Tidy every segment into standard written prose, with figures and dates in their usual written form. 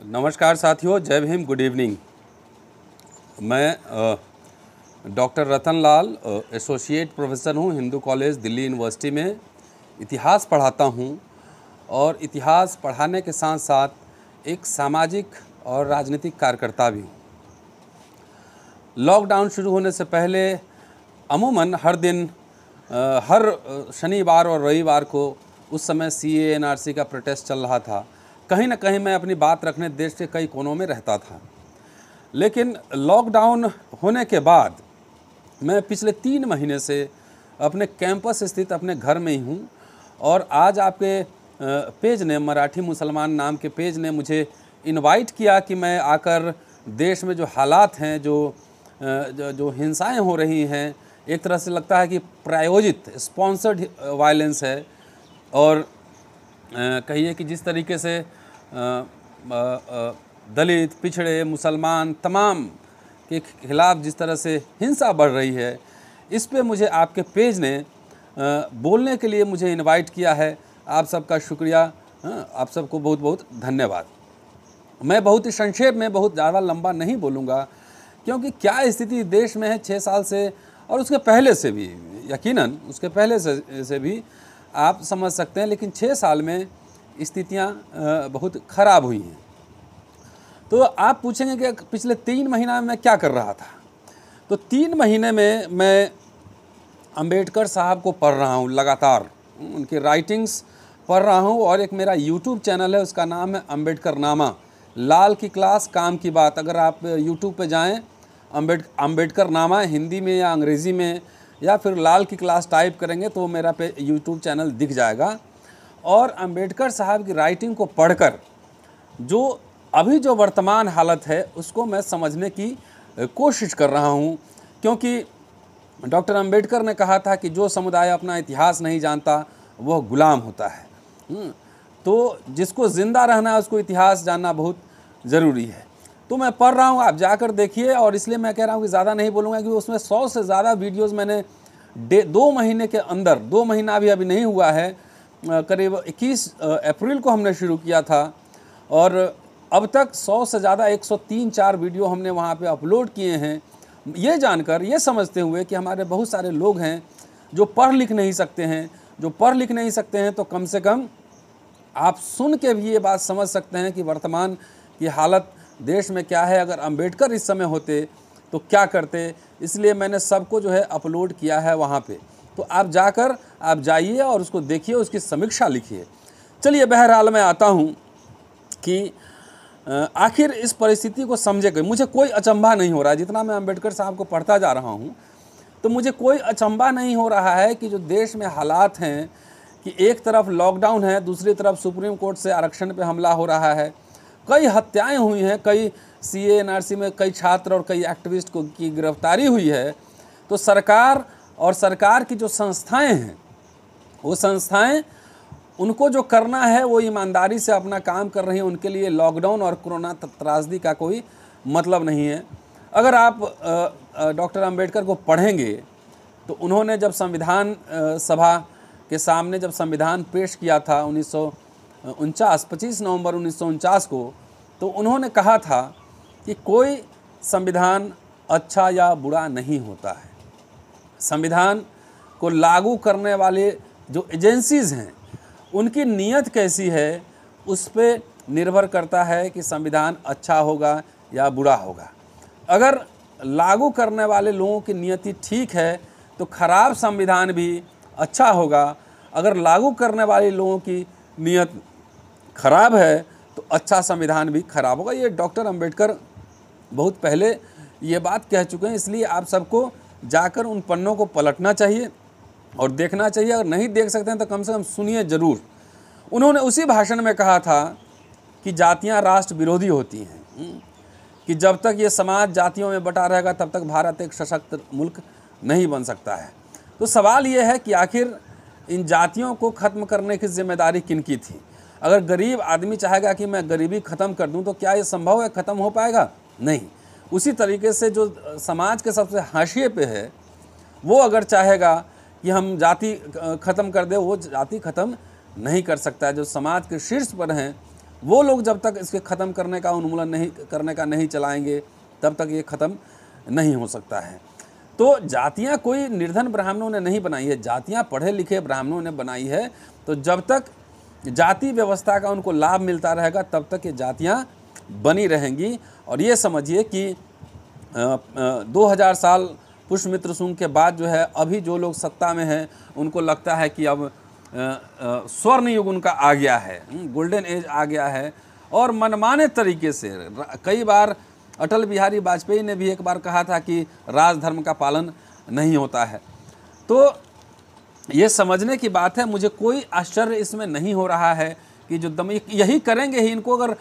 नमस्कार साथियों, जय भीम, गुड इवनिंग। मैं डॉक्टर रतन लाल एसोसिएट प्रोफेसर हूँ हिंदू कॉलेज दिल्ली यूनिवर्सिटी में। इतिहास पढ़ाता हूँ और इतिहास पढ़ाने के साथ साथ एक सामाजिक और राजनीतिक कार्यकर्ता भी हूँ। लॉकडाउन शुरू होने से पहले अमूमन हर दिन हर शनिवार और रविवार को उस समय CAA NRC का प्रोटेस्ट चल रहा था। कहीं ना कहीं मैं अपनी बात रखने देश के कई कोनों में रहता था, लेकिन लॉकडाउन होने के बाद मैं पिछले 3 महीने से अपने कैंपस स्थित अपने घर में ही हूँ। और आज आपके पेज ने, मराठी मुसलमान नाम के पेज ने मुझे इनवाइट किया कि मैं आकर देश में जो हालात हैं, जो हिंसाएं हो रही हैं, एक तरह से लगता है कि प्रायोजित स्पॉन्सर्ड वायलेंस है। और कहिए कि जिस तरीके से दलित, पिछड़े, मुसलमान तमाम के खिलाफ जिस तरह से हिंसा बढ़ रही है, इस पे मुझे आपके पेज ने बोलने के लिए मुझे इनवाइट किया है। आप सबका शुक्रिया, आप सबको बहुत बहुत धन्यवाद। मैं बहुत ही संक्षेप में, बहुत ज़्यादा लंबा नहीं बोलूँगा, क्योंकि क्या स्थिति देश में है 6 साल से और उसके पहले से भी, यकीनन उसके पहले से भी आप समझ सकते हैं, लेकिन 6 साल में स्थितियां बहुत ख़राब हुई हैं। तो आप पूछेंगे कि पिछले 3 महीना में मैं क्या कर रहा था। तो 3 महीने में मैं अंबेडकर साहब को पढ़ रहा हूँ, लगातार उनकी राइटिंग्स पढ़ रहा हूँ। और एक मेरा यूट्यूब चैनल है, उसका नाम है अंबेडकर नामा, लाल की क्लास काम की बात। अगर आप यूट्यूब पे जाएं, अंबेडकर नामा हिंदी में या अंग्रेज़ी में, या फिर लाल की क्लास टाइप करेंगे तो मेरा पे यूट्यूब चैनल दिख जाएगा। और अंबेडकर साहब की राइटिंग को पढ़कर जो अभी जो वर्तमान हालत है उसको मैं समझने की कोशिश कर रहा हूँ, क्योंकि डॉक्टर अंबेडकर ने कहा था कि जो समुदाय अपना इतिहास नहीं जानता वह गुलाम होता है। तो जिसको ज़िंदा रहना है उसको इतिहास जानना बहुत ज़रूरी है। तो मैं पढ़ रहा हूँ, आप जाकर देखिए। और इसलिए मैं कह रहा हूँ कि ज़्यादा नहीं बोलूँगा, क्योंकि उसमें 100 से ज़्यादा वीडियोज़ मैंने 2 महीने के अंदर, 2 महीना भी अभी नहीं हुआ है, करीब 21 अप्रैल को हमने शुरू किया था और अब तक 100 से ज़्यादा 103-4 वीडियो हमने वहाँ पे अपलोड किए हैं। ये जानकर, ये समझते हुए कि हमारे बहुत सारे लोग हैं जो पढ़ लिख नहीं सकते हैं। जो पढ़ लिख नहीं सकते हैं तो कम से कम आप सुन के भी ये बात समझ सकते हैं कि वर्तमान की हालत देश में क्या है। अगर अंबेडकर इस समय होते तो क्या करते, इसलिए मैंने सबको जो है अपलोड किया है वहाँ पे। तो आप जाकर, आप जाइए और उसको देखिए, उसकी समीक्षा लिखिए। चलिए, बहरहाल मैं आता हूँ कि आखिर इस परिस्थिति को समझे गए। मुझे कोई अचंभा नहीं हो रहा है, जितना मैं अंबेडकर साहब को पढ़ता जा रहा हूँ तो मुझे कोई अचंभा नहीं हो रहा है कि जो देश में हालात हैं, कि एक तरफ लॉकडाउन है, दूसरी तरफ सुप्रीम कोर्ट से आरक्षण पे हमला हो रहा है, कई हत्याएं हुई हैं, कई CAA NRC में कई छात्र और कई एक्टिविस्ट की गिरफ्तारी हुई है। तो सरकार और सरकार की जो संस्थाएं हैं, वो संस्थाएं, उनको जो करना है वो ईमानदारी से अपना काम कर रही हैं। उनके लिए लॉकडाउन और कोरोना त्रासदी का कोई मतलब नहीं है। अगर आप डॉक्टर अंबेडकर को पढ़ेंगे तो उन्होंने जब संविधान सभा के सामने जब संविधान पेश किया था 25 नवंबर 1949 को, तो उन्होंने कहा था कि कोई संविधान अच्छा या बुरा नहीं होता है। संविधान को लागू करने वाले जो एजेंसीज़ हैं, उनकी नीयत कैसी है, उस पे निर्भर करता है कि संविधान अच्छा होगा या बुरा होगा। अगर लागू करने वाले लोगों की नीयति ठीक है तो ख़राब संविधान भी अच्छा होगा। अगर लागू करने वाले लोगों की नीयत खराब है तो अच्छा संविधान भी खराब होगा। ये डॉक्टर अंबेडकर बहुत पहले ये बात कह चुके हैं। इसलिए आप सबको जाकर उन पन्नों को पलटना चाहिए और देखना चाहिए। अगर नहीं देख सकते हैं तो कम से कम सुनिए ज़रूर। उन्होंने उसी भाषण में कहा था कि जातियां राष्ट्र विरोधी होती हैं, कि जब तक ये समाज जातियों में बटा रहेगा तब तक भारत एक सशक्त मुल्क नहीं बन सकता है। तो सवाल ये है कि आखिर इन जातियों को ख़त्म करने की जिम्मेदारी किनकी थी। अगर गरीब आदमी चाहेगा कि मैं गरीबी ख़त्म कर दूं तो क्या ये संभव है, ख़त्म हो पाएगा? नहीं। उसी तरीके से जो समाज के सबसे हाशिए पे है, वो अगर चाहेगा कि हम जाति ख़त्म कर दे, वो जाति ख़त्म नहीं कर सकता है। जो समाज के शीर्ष पर हैं वो लोग जब तक इसके ख़त्म करने का उन्मूलन नहीं करने का नहीं चलाएंगे तब तक ये ख़त्म नहीं हो सकता है। तो जातियाँ कोई निर्धन ब्राह्मणों ने नहीं बनाई है, जातियाँ पढ़े लिखे ब्राह्मणों ने बनाई है। तो जब तक जाति व्यवस्था का उनको लाभ मिलता रहेगा तब तक ये जातियाँ बनी रहेंगी। और ये समझिए कि 2000 साल पुष्यमित्र शुंग के बाद जो है अभी जो लोग सत्ता में हैं उनको लगता है कि अब स्वर्ण युग उनका आ गया है, गोल्डन एज आ गया है। और मनमाने तरीके से कई बार अटल बिहारी वाजपेयी ने भी एक बार कहा था कि राजधर्म का पालन नहीं होता है। तो ये समझने की बात है, मुझे कोई आश्चर्य इसमें नहीं हो रहा है कि जो यही करेंगे ही। इनको अगर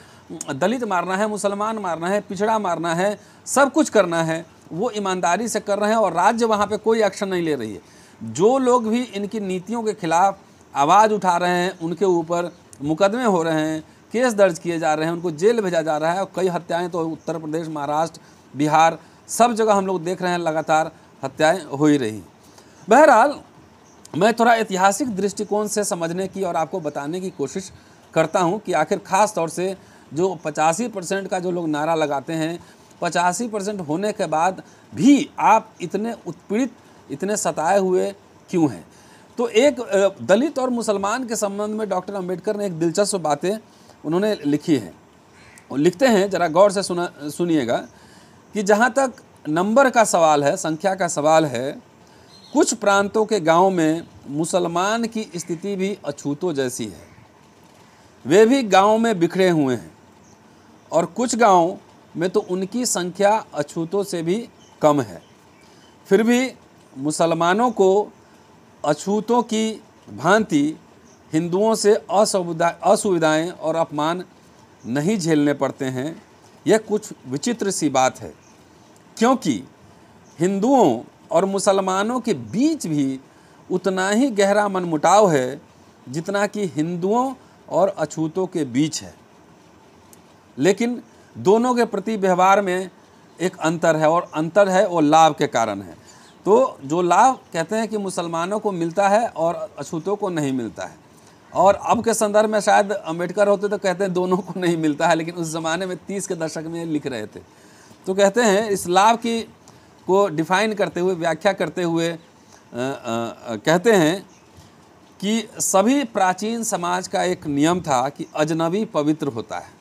दलित मारना है, मुसलमान मारना है, पिछड़ा मारना है, सब कुछ करना है, वो ईमानदारी से कर रहे हैं और राज्य वहाँ पे कोई एक्शन नहीं ले रही है। जो लोग भी इनकी नीतियों के खिलाफ आवाज़ उठा रहे हैं उनके ऊपर मुकदमे हो रहे हैं, केस दर्ज किए जा रहे हैं, उनको जेल भेजा जा रहा है। और कई हत्याएं तो उत्तर प्रदेश, महाराष्ट्र, बिहार सब जगह हम लोग देख रहे हैं, लगातार हत्याएं हो ही रही। बहरहाल मैं थोड़ा ऐतिहासिक दृष्टिकोण से समझने की और आपको बताने की कोशिश करता हूं कि आखिर ख़ास तौर से जो 85% का जो लोग नारा लगाते हैं, 85% होने के बाद भी आप इतने उत्पीड़ित, इतने सताए हुए क्यों हैं। तो एक दलित और मुसलमान के संबंध में डॉक्टर अंबेडकर ने एक दिलचस्प बातें उन्होंने लिखी हैं। और लिखते हैं, ज़रा गौर से सुनिएगा कि जहाँ तक नंबर का सवाल है, संख्या का सवाल है, कुछ प्रांतों के गांव में मुसलमान की स्थिति भी अछूतों जैसी है। वे भी गांव में बिखरे हुए हैं और कुछ गांव में तो उनकी संख्या अछूतों से भी कम है। फिर भी मुसलमानों को अछूतों की भांति हिंदुओं से असुविधाएं और अपमान नहीं झेलने पड़ते हैं। यह कुछ विचित्र सी बात है, क्योंकि हिंदुओं और मुसलमानों के बीच भी उतना ही गहरा मनमुटाव है जितना कि हिंदुओं और अछूतों के बीच है। लेकिन दोनों के प्रति व्यवहार में एक अंतर है, और अंतर है वो लाभ के कारण है। तो जो लाभ कहते हैं कि मुसलमानों को मिलता है और अछूतों को नहीं मिलता है, और अब के संदर्भ में शायद अंबेडकर होते तो कहते हैं दोनों को नहीं मिलता है, लेकिन उस ज़माने में 30 के दशक में लिख रहे थे। तो कहते हैं इस लाभ की को डिफाइन करते हुए, व्याख्या करते हुए कहते हैं कि सभी प्राचीन समाज का एक नियम था कि अजनबी पवित्र होता है।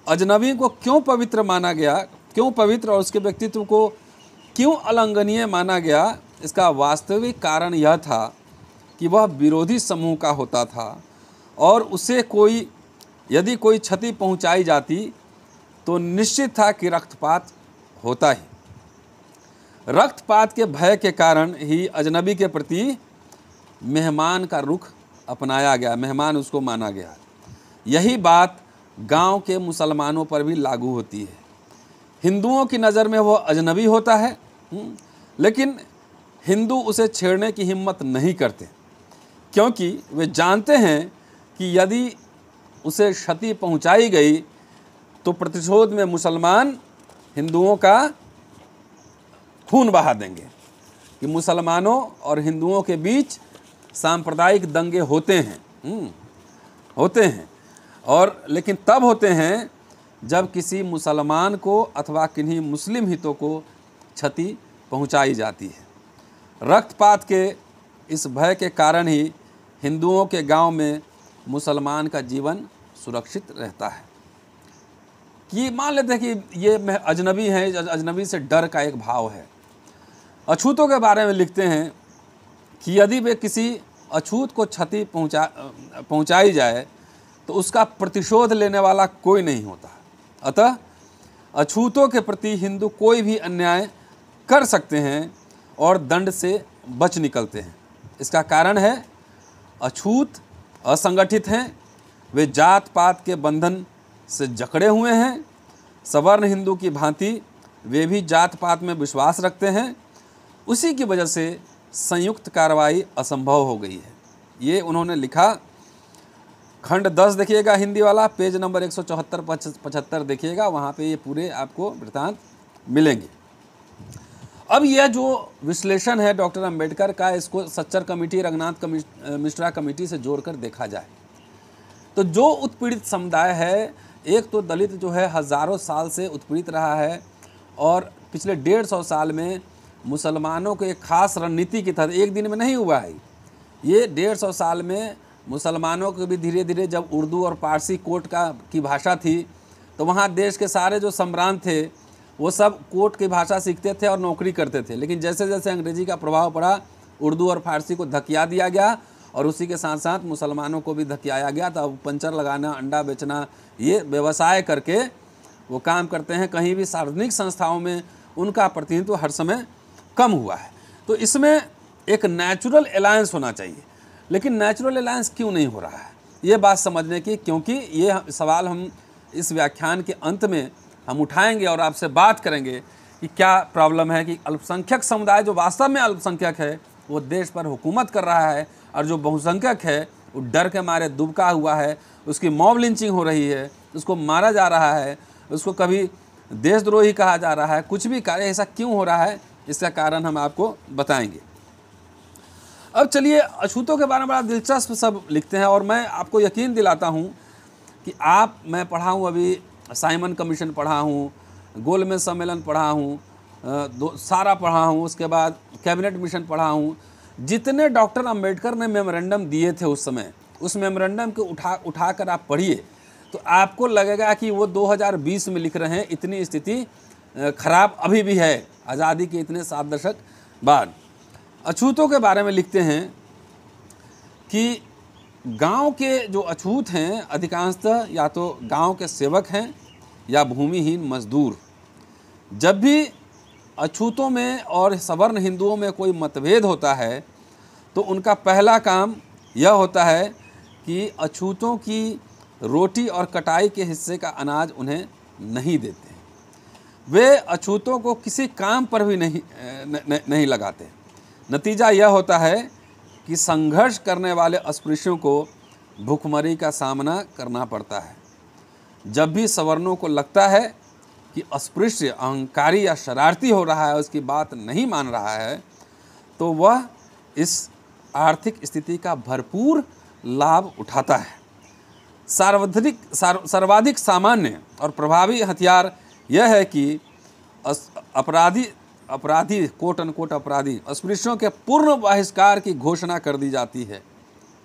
अजनबी को क्यों पवित्र माना गया, क्यों पवित्र और उसके व्यक्तित्व को क्यों अलंघनीय माना गया, इसका वास्तविक कारण यह था कि वह विरोधी समूह का होता था और उसे यदि कोई क्षति पहुंचाई जाती तो निश्चित था कि रक्तपात होता ही। रक्तपात के भय के कारण ही अजनबी के प्रति मेहमान का रुख अपनाया गया, मेहमान उसको माना गया। यही बात गांव के मुसलमानों पर भी लागू होती है। हिंदुओं की नज़र में वह अजनबी होता है, लेकिन हिंदू उसे छेड़ने की हिम्मत नहीं करते, क्योंकि वे जानते हैं कि यदि उसे क्षति पहुंचाई गई तो प्रतिशोध में मुसलमान हिंदुओं का खून बहा देंगे। कि मुसलमानों और हिंदुओं के बीच सांप्रदायिक दंगे होते हैं और लेकिन तब होते हैं जब किसी मुसलमान को अथवा किन्हीं मुस्लिम हितों को क्षति पहुंचाई जाती है। रक्तपात के इस भय के कारण ही हिंदुओं के गांव में मुसलमान का जीवन सुरक्षित रहता है। कि मान लेते हैं कि ये अजनबी है, अजनबी से डर का एक भाव है। अछूतों के बारे में लिखते हैं कि यदि वे किसी अछूत को क्षति पहुंचाई जाए तो उसका प्रतिशोध लेने वाला कोई नहीं होता। अतः अछूतों के प्रति हिंदू कोई भी अन्याय कर सकते हैं और दंड से बच निकलते हैं। इसका कारण है अछूत असंगठित हैं, वे जात पात के बंधन से जकड़े हुए हैं। सवर्ण हिंदू की भांति वे भी जात पात में विश्वास रखते हैं। उसी की वजह से संयुक्त कार्रवाई असंभव हो गई है। ये उन्होंने लिखा। खंड 10 देखिएगा हिंदी वाला, पेज नंबर 174-75 देखिएगा, वहाँ पे ये पूरे आपको वृत्तांत मिलेंगे। अब यह जो विश्लेषण है डॉक्टर अंबेडकर का, इसको सच्चर कमेटी, रंगनाथ मिश्रा कमेटी से जोड़कर देखा जाए तो जो उत्पीड़ित समुदाय है, एक तो दलित जो है हज़ारों साल से उत्पीड़ित रहा है, और पिछले 150 साल में मुसलमानों को एक खास रणनीति के तहत, एक दिन में नहीं हुआ है ये, 150 साल में मुसलमानों को भी धीरे धीरे, जब उर्दू और पारसी कोर्ट की भाषा थी, तो वहाँ देश के सारे जो सम्रांत थे वो सब कोर्ट की भाषा सीखते थे और नौकरी करते थे। लेकिन जैसे जैसे अंग्रेजी का प्रभाव पड़ा, उर्दू और फारसी को धकिया दिया गया, और उसी के साथ साथ मुसलमानों को भी धकियाया गया। तो अब पंचर लगाना, अंडा बेचना, ये व्यवसाय करके वो काम करते हैं। कहीं भी सार्वजनिक संस्थाओं में उनका प्रतिनिधित्व हर समय कम हुआ है। तो इसमें एक नेचुरल अलायंस होना चाहिए, लेकिन नेचुरल अलायंस क्यों नहीं हो रहा है, ये बात समझने की, क्योंकि ये सवाल हम इस व्याख्यान के अंत में हम उठाएंगे और आपसे बात करेंगे कि क्या प्रॉब्लम है कि अल्पसंख्यक समुदाय जो वास्तव में अल्पसंख्यक है वो देश पर हुकूमत कर रहा है, और जो बहुसंख्यक है वो डर के मारे दुबका हुआ है, उसकी मॉब लिंचिंग हो रही है, उसको मारा जा रहा है, उसको कभी देशद्रोही कहा जा रहा है, कुछ भी कार्य। ऐसा क्यों हो रहा है, इसका कारण हम आपको बताएंगे। अब चलिए, अछूतों के बारे में बड़ा दिलचस्प सब लिखते हैं, और मैं आपको यकीन दिलाता हूँ कि मैं पढ़ा हूँ, अभी साइमन कमीशन पढ़ा हूँ, गोलमेज सम्मेलन पढ़ा हूँ, सारा पढ़ा हूँ, उसके बाद कैबिनेट मिशन पढ़ा हूँ। जितने डॉक्टर अंबेडकर ने मेमोरेंडम दिए थे उस समय, उस मेमोरेंडम को उठा कर आप पढ़िए तो आपको लगेगा कि वो 2020 में लिख रहे हैं। इतनी स्थिति खराब अभी भी है, आज़ादी के इतने 7 दशक बाद। अछूतों के बारे में लिखते हैं कि गांव के जो अछूत हैं अधिकांशतः या तो गांव के सेवक हैं या भूमिहीन मजदूर। जब भी अछूतों में और सवर्ण हिंदुओं में कोई मतभेद होता है तो उनका पहला काम यह होता है कि अछूतों की रोटी और कटाई के हिस्से का अनाज उन्हें नहीं देते। वे अछूतों को किसी काम पर भी नहीं लगाते। नतीजा यह होता है कि संघर्ष करने वाले अस्पृश्यों को भूखमरी का सामना करना पड़ता है। जब भी सवर्णों को लगता है कि अस्पृश्य अहंकारी या शरारती हो रहा है, उसकी बात नहीं मान रहा है, तो वह इस आर्थिक स्थिति का भरपूर लाभ उठाता है। सर्वाधिक सामान्य और प्रभावी हथियार यह है कि अपराधी कोट अनकोट अपराधी अस्पृश्यों के पूर्ण बहिष्कार की घोषणा कर दी जाती है।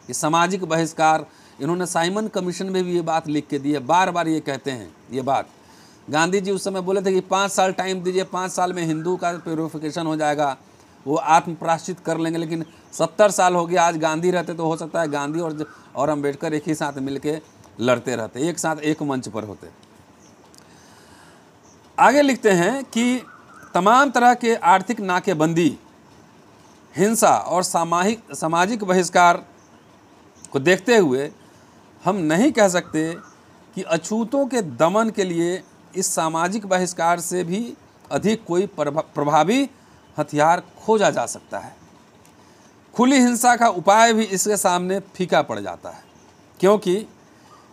कि सामाजिक बहिष्कार, इन्होंने साइमन कमीशन में भी ये बात लिख के दी है, बार बार ये कहते हैं ये बात। गांधी जी उस समय बोले थे कि 5 साल टाइम दीजिए, 5 साल में हिंदू का प्यूरिफिकेशन हो जाएगा, वो आत्म प्रायश्चित कर लेंगे। लेकिन 70 साल हो गया, आज गांधी रहते तो हो सकता है गांधी और अम्बेडकर एक ही साथ मिलके लड़ते रहते, एक साथ एक मंच पर होते। आगे लिखते हैं कि तमाम तरह के आर्थिक नाकेबंदी, हिंसा और सामाजिक बहिष्कार को देखते हुए हम नहीं कह सकते कि अछूतों के दमन के लिए इस सामाजिक बहिष्कार से भी अधिक कोई प्रभावी हथियार खोजा जा सकता है। खुली हिंसा का उपाय भी इसके सामने फीका पड़ जाता है, क्योंकि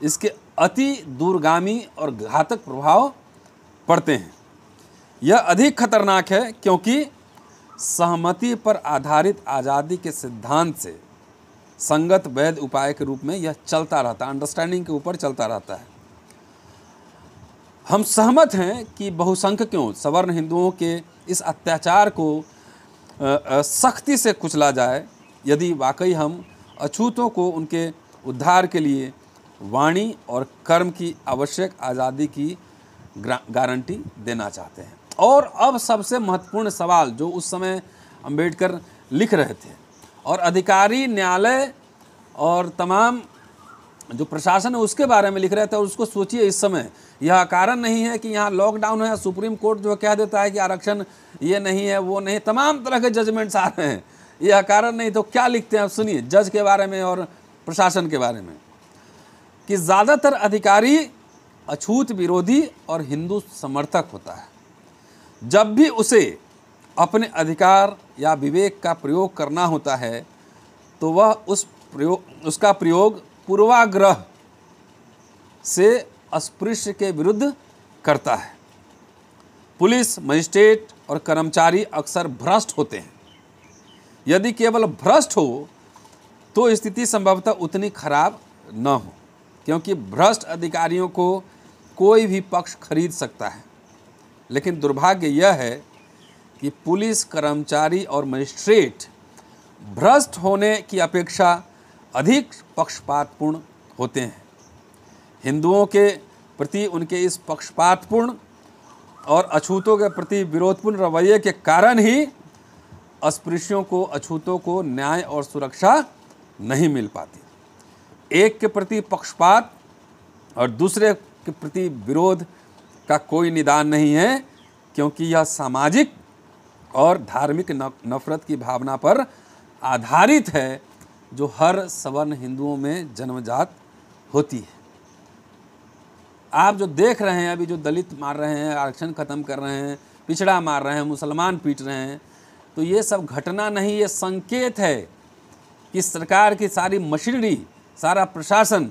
इसके अति दूरगामी और घातक प्रभाव पड़ते हैं। यह अधिक खतरनाक है क्योंकि सहमति पर आधारित आज़ादी के सिद्धांत से संगत वैध उपाय के रूप में यह चलता रहता है, अंडरस्टैंडिंग के ऊपर चलता रहता है। हम सहमत हैं कि बहुसंख्यकों सवर्ण हिंदुओं के इस अत्याचार को सख्ती से कुचला जाए, यदि वाकई हम अछूतों को उनके उद्धार के लिए वाणी और कर्म की आवश्यक आज़ादी की गारंटी देना चाहते हैं। और अब सबसे महत्वपूर्ण सवाल जो उस समय अंबेडकर लिख रहे थे, और अधिकारी न्यायालय और तमाम जो प्रशासन है उसके बारे में लिख रहे थे, और उसको सोचिए इस समय यह कारण नहीं है कि यहाँ लॉकडाउन है, सुप्रीम कोर्ट जो कह देता है कि आरक्षण ये नहीं है वो नहीं, तमाम तरह के जजमेंट्स आ रहे हैं, यह कारण नहीं। तो क्या लिखते हैं आप सुनिए, जज के बारे में और प्रशासन के बारे में, कि ज़्यादातर अधिकारी अछूत विरोधी और हिंदू समर्थक होता है। जब भी उसे अपने अधिकार या विवेक का प्रयोग करना होता है तो वह उसका प्रयोग पूर्वाग्रह से अस्पृश्य के विरुद्ध करता है। पुलिस, मजिस्ट्रेट और कर्मचारी अक्सर भ्रष्ट होते हैं। यदि केवल भ्रष्ट हो तो स्थिति संभवतः उतनी खराब न हो। क्योंकि भ्रष्ट अधिकारियों को कोई भी पक्ष खरीद सकता है। लेकिन दुर्भाग्य यह है कि पुलिस कर्मचारी और मजिस्ट्रेट भ्रष्ट होने की अपेक्षा अधिक पक्षपातपूर्ण होते हैं। हिंदुओं के प्रति उनके इस पक्षपातपूर्ण और अछूतों के प्रति विरोधपूर्ण रवैये के कारण ही अस्पृश्यों को, अछूतों को न्याय और सुरक्षा नहीं मिल पाती। एक के प्रति पक्षपात और दूसरे के प्रति विरोध का कोई निदान नहीं है, क्योंकि यह सामाजिक और धार्मिक नफरत की भावना पर आधारित है, जो हर सवर्ण हिंदुओं में जन्मजात होती है। आप जो देख रहे हैं अभी, जो दलित मार रहे हैं, आरक्षण खत्म कर रहे हैं, पिछड़ा मार रहे हैं, मुसलमान पीट रहे हैं, तो ये सब घटना नहीं, ये संकेत है कि सरकार की सारी मशीनरी, सारा प्रशासन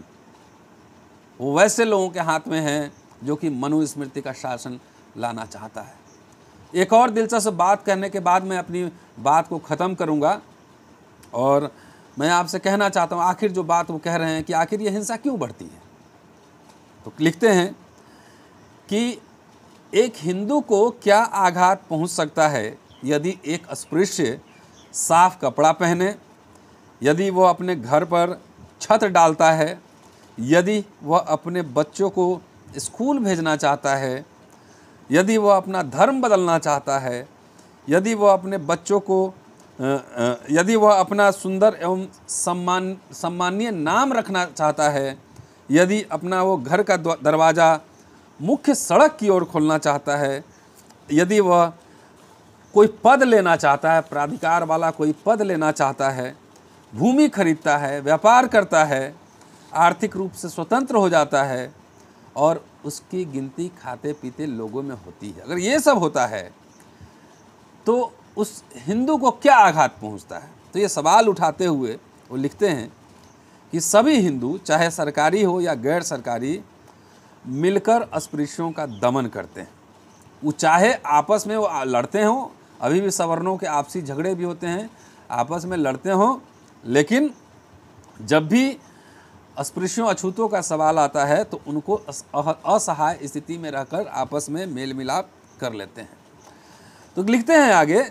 वो वैसे लोगों के हाथ में है जो कि मनुस्मृति का शासन लाना चाहता है। एक और दिलचस्प बात कहने के बाद मैं अपनी बात को ख़त्म करूंगा, और मैं आपसे कहना चाहता हूं, आखिर जो बात वो कह रहे हैं कि आखिर ये हिंसा क्यों बढ़ती है, तो लिखते हैं कि एक हिंदू को क्या आघात पहुंच सकता है यदि एक अस्पृश्य साफ कपड़ा पहने, यदि वह अपने घर पर छत डालता है, यदि वह अपने बच्चों को स्कूल भेजना चाहता है, यदि वह अपना धर्म बदलना चाहता है, यदि वह अपने बच्चों को यदि वह अपना सुंदर एवं सम्मानीय नाम रखना चाहता है, यदि अपना वो घर का दरवाज़ा मुख्य सड़क की ओर खोलना चाहता है, यदि वह कोई पद लेना चाहता है, प्राधिकार वाला कोई पद लेना चाहता है, भूमि खरीदता है, व्यापार करता है, आर्थिक रूप से स्वतंत्र हो जाता है और उसकी गिनती खाते पीते लोगों में होती है, अगर ये सब होता है तो उस हिंदू को क्या आघात पहुंचता है। तो ये सवाल उठाते हुए वो लिखते हैं कि सभी हिंदू, चाहे सरकारी हो या गैर सरकारी, मिलकर अस्पृश्यों का दमन करते हैं। वो चाहे आपस में वो लड़ते हों, अभी भी सवर्णों के आपसी झगड़े भी होते हैं, आपस में लड़ते हों, लेकिन जब भी अस्पृश्यों, अछूतों का सवाल आता है तो उनको असहाय स्थिति में रहकर आपस में मेल मिलाप कर लेते हैं। तो लिखते हैं आगे,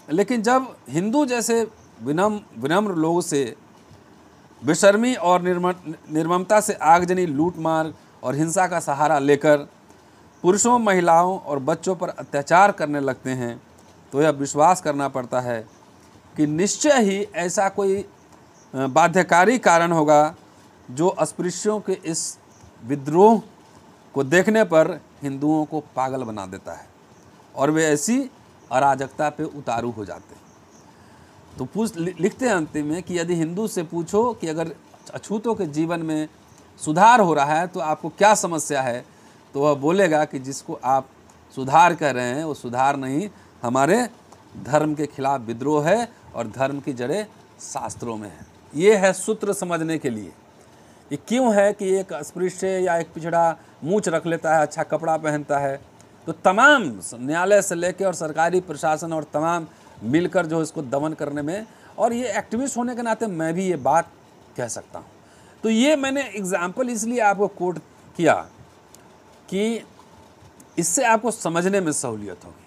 लेकिन जब हिंदू जैसे विनम्र लोगों से बेशर्मी और निर्ममता से आगजनी, लूटमार और हिंसा का सहारा लेकर पुरुषों, महिलाओं और बच्चों पर अत्याचार करने लगते हैं, तो यह विश्वास करना पड़ता है कि निश्चय ही ऐसा कोई बाध्यकारी कारण होगा जो अस्पृश्यों के इस विद्रोह को देखने पर हिंदुओं को पागल बना देता है और वे ऐसी अराजकता पे उतारू हो जाते हैं। तो लिखते हैं अंतिम में कि यदि हिंदू से पूछो कि अगर अछूतों के जीवन में सुधार हो रहा है तो आपको क्या समस्या है, तो वह बोलेगा कि जिसको आप सुधार कह रहे हैं वो सुधार नहीं, हमारे धर्म के खिलाफ विद्रोह है और धर्म की जड़ें शास्त्रों में है। ये है सूत्र समझने के लिए ये क्यों है कि एक अस्पृश्य या एक पिछड़ा मूंछ रख लेता है, अच्छा कपड़ा पहनता है, तो तमाम न्यायालय से लेकर और सरकारी प्रशासन और तमाम मिलकर जो इसको दमन करने में, और ये एक्टिविस्ट होने के नाते मैं भी ये बात कह सकता हूँ। तो ये मैंने एग्जाम्पल इसलिए आपको कोट किया कि इससे आपको समझने में सहूलियत होगी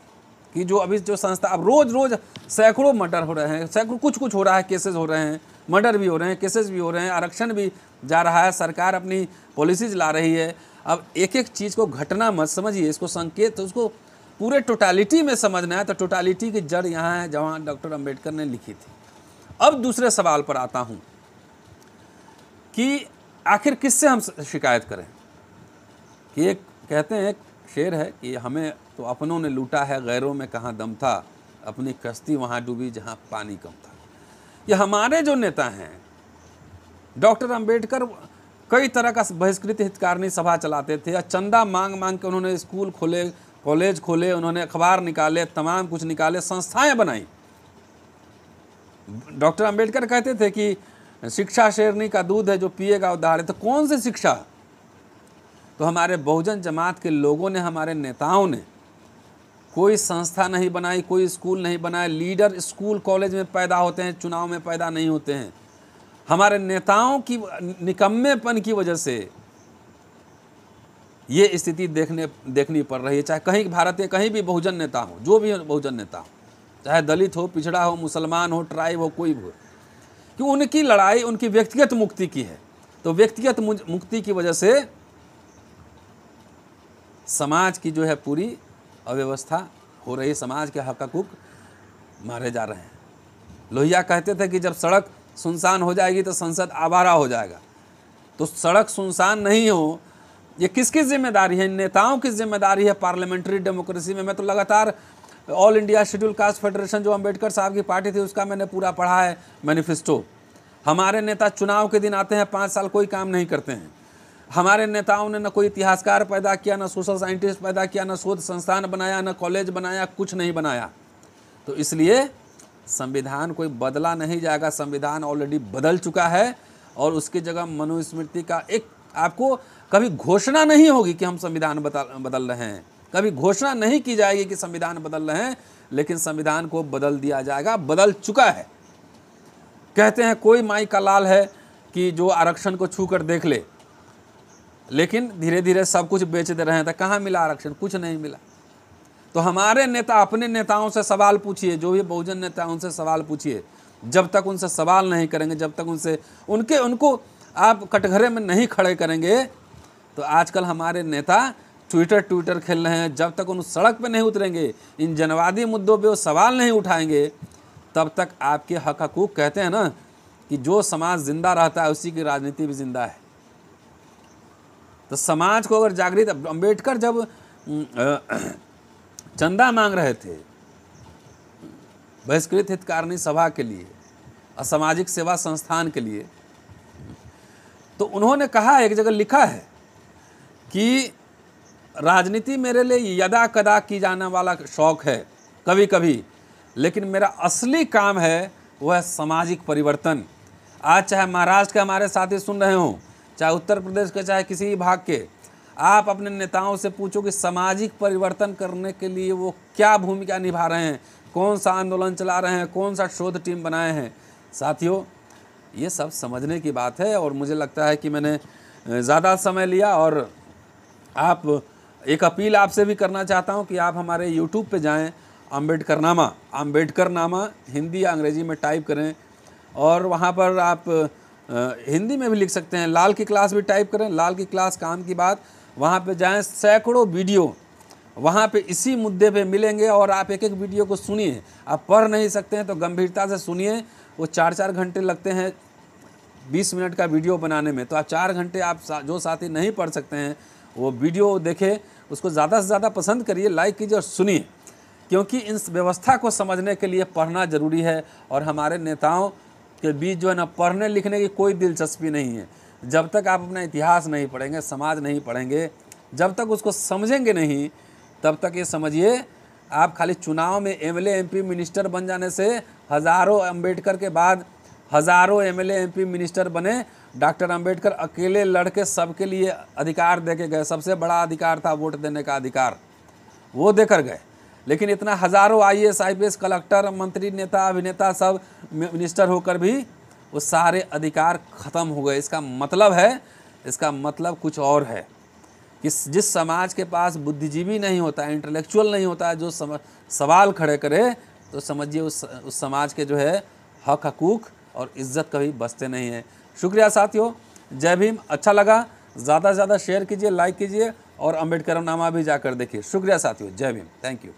कि जो अभी जो संस्था, अब रोज़ सैकड़ों मर्डर हो रहे हैं, सैकड़ों कुछ हो रहा है, केसेस हो रहे हैं, मर्डर भी हो रहे हैं, केसेस भी हो रहे हैं, आरक्षण भी जा रहा है, सरकार अपनी पॉलिसीज ला रही है। अब एक एक चीज़ को घटना मत समझिए, इसको संकेत, तो उसको पूरे टोटालिटी में समझना है। तो टोटालिटी की जड़ यहाँ है जहाँ डॉक्टर अंबेडकर ने लिखी थी। अब दूसरे सवाल पर आता हूँ कि आखिर किससे हम शिकायत करें। कि एक कहते हैं, एक शेर है कि हमें तो अपनों ने लूटा है, गैरों में कहाँ दम था, अपनी कश्ती वहाँ डूबी जहाँ पानी कम था। ये हमारे जो नेता हैं, डॉक्टर अंबेडकर कई तरह का बहिष्कृत हितकारिणी सभा चलाते थे, चंदा मांग मांग के उन्होंने स्कूल खोले, कॉलेज खोले, उन्होंने अखबार निकाले, तमाम कुछ निकाले, संस्थाएं बनाई। डॉक्टर अंबेडकर कहते थे कि शिक्षा शेरनी का दूध है, जो पिएगा उधार है। तो कौन सी शिक्षा? तो हमारे बहुजन जमात के लोगों ने, हमारे नेताओं ने कोई संस्था नहीं बनाई, कोई स्कूल नहीं बनाए। लीडर स्कूल कॉलेज में पैदा होते हैं, चुनाव में पैदा नहीं होते हैं। हमारे नेताओं की निकम्मेपन की वजह से ये स्थिति देखनी पड़ रही है। चाहे कहीं भारत के कहीं भी बहुजन नेता हो, जो भी बहुजन नेता हो, चाहे दलित हो, पिछड़ा हो, मुसलमान हो, ट्राइब हो, कोई भी हो, कि उनकी लड़ाई उनकी व्यक्तिगत मुक्ति की है। तो व्यक्तिगत मुक्ति की वजह से समाज की जो है पूरी अव्यवस्था हो रही है, समाज के हक हकूक मारे जा रहे हैं। लोहिया कहते थे कि जब सड़क सुनसान हो जाएगी तो संसद आवारा हो जाएगा। तो सड़क सुनसान नहीं हो, ये किसकी जिम्मेदारी है? नेताओं की जिम्मेदारी है पार्लियामेंट्री डेमोक्रेसी में। मैं तो लगातार all India schedule caste federation जो अंबेडकर साहब की पार्टी थी उसका मैंने पूरा पढ़ा है मैनिफेस्टो। हमारे नेता चुनाव के दिन आते हैं, 5 साल कोई काम नहीं करते हैं। हमारे नेताओं ने न कोई इतिहासकार पैदा किया, न सोशल साइंटिस्ट पैदा किया, न शोध संस्थान बनाया, न कॉलेज बनाया, कुछ नहीं बनाया। तो इसलिए संविधान कोई बदला नहीं जाएगा, संविधान ऑलरेडी बदल चुका है। और उसकी जगह मनुस्मृति का एक, आपको कभी घोषणा नहीं होगी कि हम संविधान बदल रहे हैं, कभी घोषणा नहीं की जाएगी कि संविधान बदल रहे हैं, लेकिन संविधान को बदल दिया जाएगा, बदल चुका है। कहते हैं कोई माई का लाल है कि जो आरक्षण को छू कर देख ले, लेकिन धीरे धीरे सब कुछ बेच दे रहे हैं। तो कहाँ मिला आरक्षण? कुछ नहीं मिला। तो हमारे नेता अपने नेताओं से सवाल पूछिए, जो भी बहुजन नेता उनसे सवाल पूछिए। जब तक उनसे सवाल नहीं करेंगे, जब तक उनको आप कटघरे में नहीं खड़े करेंगे, तो आजकल हमारे नेता ट्विटर खेल रहे हैं। जब तक उन सड़क पे नहीं उतरेंगे, इन जनवादी मुद्दों पे वो सवाल नहीं उठाएंगे, तब तक आपके हक हकूक, कहते हैं ना कि जो समाज जिंदा रहता है उसी की राजनीति भी जिंदा है। तो समाज को अगर जागृत, अंबेडकर जब चंदा मांग रहे थे बहिष्कृत हितकारिणी सभा के लिए, असामाजिक सेवा संस्थान के लिए, तो उन्होंने कहा, एक जगह लिखा है कि राजनीति मेरे लिए यदा कदा की जाने वाला शौक है, कभी कभी, लेकिन मेरा असली काम है वह है सामाजिक परिवर्तन। आज चाहे महाराष्ट्र के हमारे साथी सुन रहे हों, चाहे उत्तर प्रदेश के, चाहे किसी भी भाग के, आप अपने नेताओं से पूछो कि सामाजिक परिवर्तन करने के लिए वो क्या भूमिका निभा रहे हैं, कौन सा आंदोलन चला रहे हैं, कौन सा शोध टीम बनाए हैं। साथियों, ये सब समझने की बात है। और मुझे लगता है कि मैंने ज़्यादा समय लिया, और आप, एक अपील आपसे भी करना चाहता हूं कि आप हमारे YouTube पे जाएं, अंबेडकर नामा हिंदी या अंग्रेजी में टाइप करें, और वहाँ पर आप हिंदी में भी लिख सकते हैं, लाल की क्लास भी टाइप करें, लाल की क्लास काम की बात, वहाँ पे जाएं। सैकड़ों वीडियो वहाँ पे इसी मुद्दे पे मिलेंगे, और आप एक एक वीडियो को सुनिए। आप पढ़ नहीं सकते हैं तो गंभीरता से सुनिए। वो 4-4 घंटे लगते हैं 20 मिनट का वीडियो बनाने में, तो आप 4 घंटे, आप जो साथी नहीं पढ़ सकते हैं वो वीडियो देखें, उसको ज़्यादा से ज़्यादा पसंद करिए, लाइक कीजिए और सुनिए, क्योंकि इस व्यवस्था को समझने के लिए पढ़ना ज़रूरी है। और हमारे नेताओं के बीच जो है ना, पढ़ने लिखने की कोई दिलचस्पी नहीं है। जब तक आप अपना इतिहास नहीं पढ़ेंगे, समाज नहीं पढ़ेंगे, जब तक उसको समझेंगे नहीं, तब तक ये समझिए आप खाली चुनाव में MLA MP मिनिस्टर बन जाने से, हज़ारों अंबेडकर के बाद हज़ारों MLA MP मिनिस्टर बने। डॉक्टर अंबेडकर अकेले लड़के सबके लिए अधिकार दे के गए, सबसे बड़ा अधिकार था वोट देने का अधिकार, वो देकर गए। लेकिन इतना हज़ारों IAS IPS कलेक्टर, मंत्री, नेता, अभिनेता सब मिनिस्टर होकर भी वो सारे अधिकार ख़त्म हो गए। इसका मतलब कुछ और है कि जिस समाज के पास बुद्धिजीवी नहीं होता है, इंटेलेक्चुअल नहीं होता है, जो सवाल खड़े करे, तो समझिए उस समाज के जो है हक हकूक और इज़्ज़त कभी बचते नहीं हैं। शुक्रिया साथियों, जय भीम। अच्छा लगा, ज़्यादा से ज़्यादा शेयर कीजिए, लाइक कीजिए, और अंबेडकर नामा भी जाकर देखिए। शुक्रिया साथियों, जय भीम, थैंक यू।